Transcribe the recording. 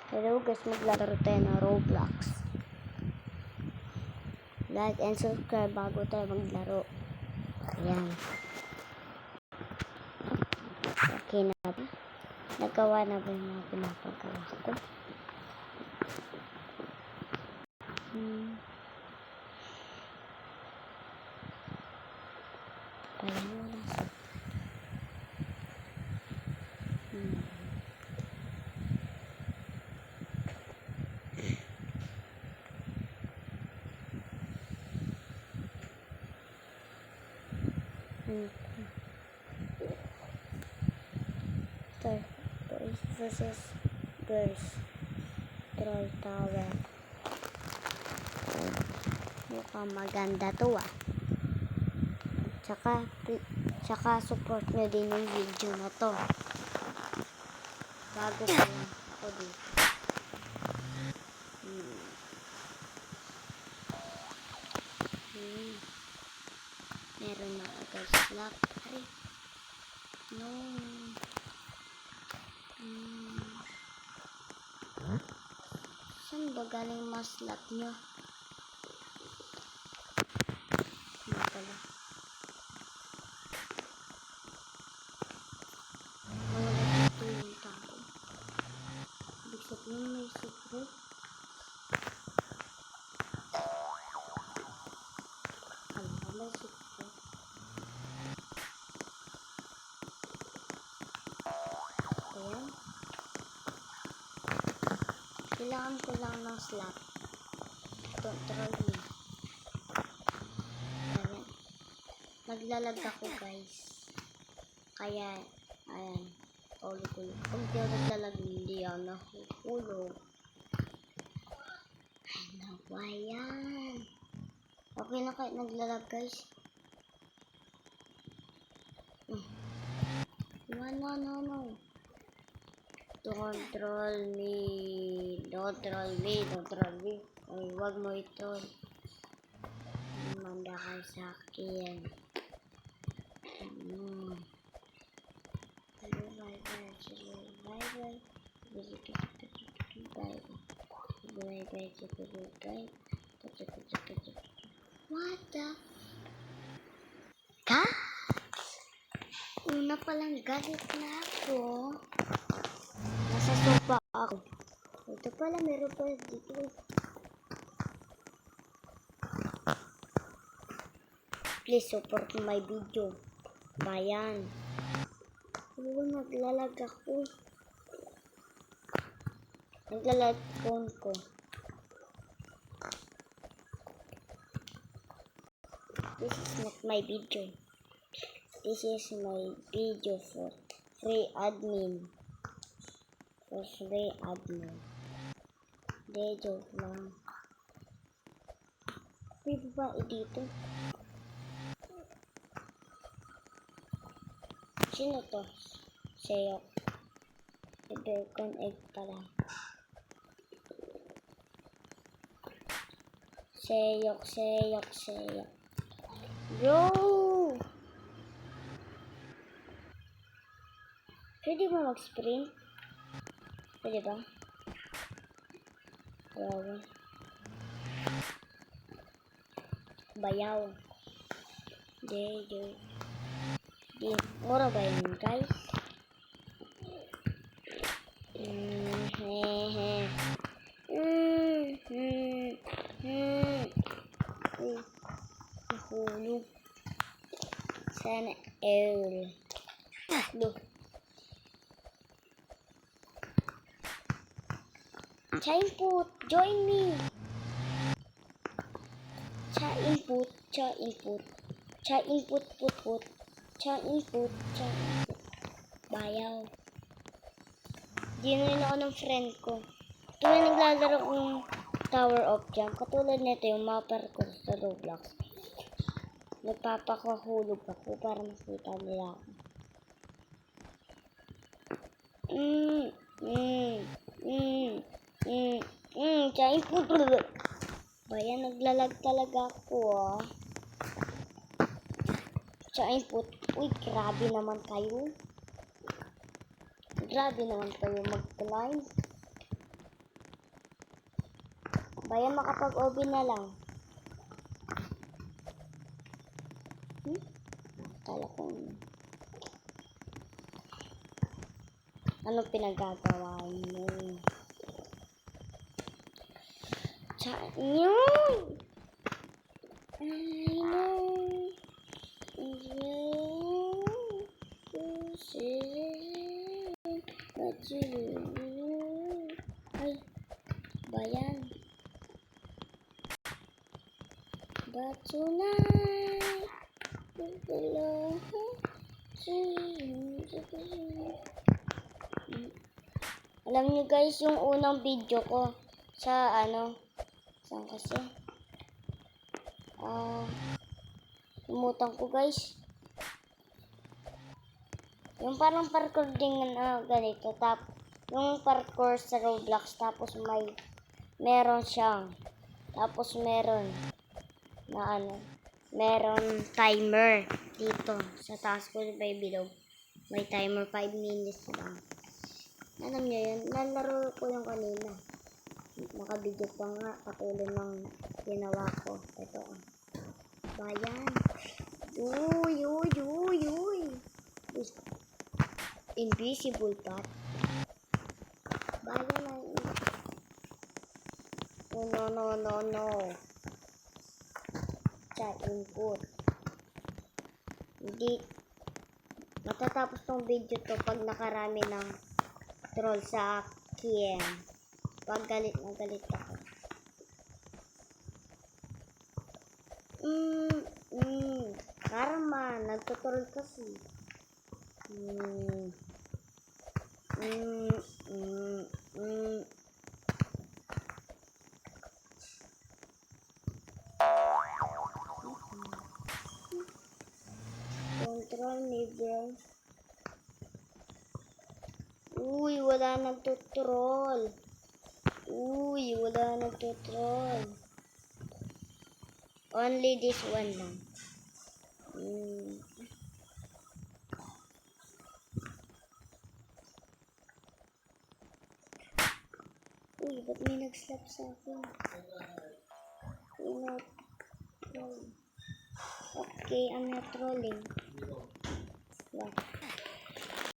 Hello guys, maglaro tayo ng Roblox. Like and subscribe bago tayo maglaro. Ayan. Okay na ba? Nagawa na ba yung mga pinapagawa ko? Ayan mo lang sa Boys versus Girls Troll Tower. Mukhang maganda to ah. Tsaka support nyo din yung video na to. Bago pa lang ako dito. Meron na agad slap. Ay. No. Saan ba galing mas slap nyo? Hindi pala. Wala dito yung tao. Ibig sabihin may secret. May secret. Ayan. Kailangan ko lang ng slap. Control me. Ayan. Naglalag ako guys. Kaya, ayan. Ulit. Kung di ako naglalag, hindi ako nahulog. Ano ba yan? Okay na kahit naglalag guys. No. Don't troll me. Ay, wag mo ito. Manda ka sa akin. What the? Una palang galit na ako. Nasa sofa ako. Ito pala, meron pa dito. Please support my video. Bayan. Naglalag ako. Naglalag phone ko. This is not my video. This is my video for free admin. Hindi, joke lang. May babae dito. Sino to? Seyok. I-connect pala. Seyok. Bro! Pwede ba mag-sprint? Pwede ba? Grabe. Bayaw. Di. Mura ba yun, guys? Nahulog. Sana L. Look. Cha input, join me. Cha input. Bayaw. Ginoin ako ng friend ko. Ito na naglalaro kong Tower of Jump. Katulad nito yung mapper ko sa Roblox. Nagpapakahulog ako para makita nila ako. Cha input. Bayan, naglalag talaga ako ah. Cha input. Uy, grabe naman kayo. Grabe naman kayo mag-climb. Bayan makapag-OB na lang. Kala ko. Ano pinagagawa mo? Yun! I know. But you. Ay, bayan. But tonight, we belong to you. Alam niyo guys, yung unang video ko sa saan kasi? Lumutan ko guys. Yung parang parkour din ganito. Yung parkour sa Roblox. Tapos meron siyang. Tapos meron na meron timer dito. Sa taas ko by below. May timer 5 minutes lang. Alam niyo yun? Nalaro ko yung kanina. Nakabidyo pa nga. Katulad ng ginawa ko. Ito bayan. Uy. Invisible pa. Bayan na. Oh, no. Chat input. Hindi. Matatapos tong video to pag nakarami ng troll sa akin. Pag galit na galit ako. Karma. Nagtutroll kasi. Control me, bro. Uy, wala nagtutroll. Only this one lang. Uy, ba't may nag-slap sa akin? Okay, I'm not trolling. What?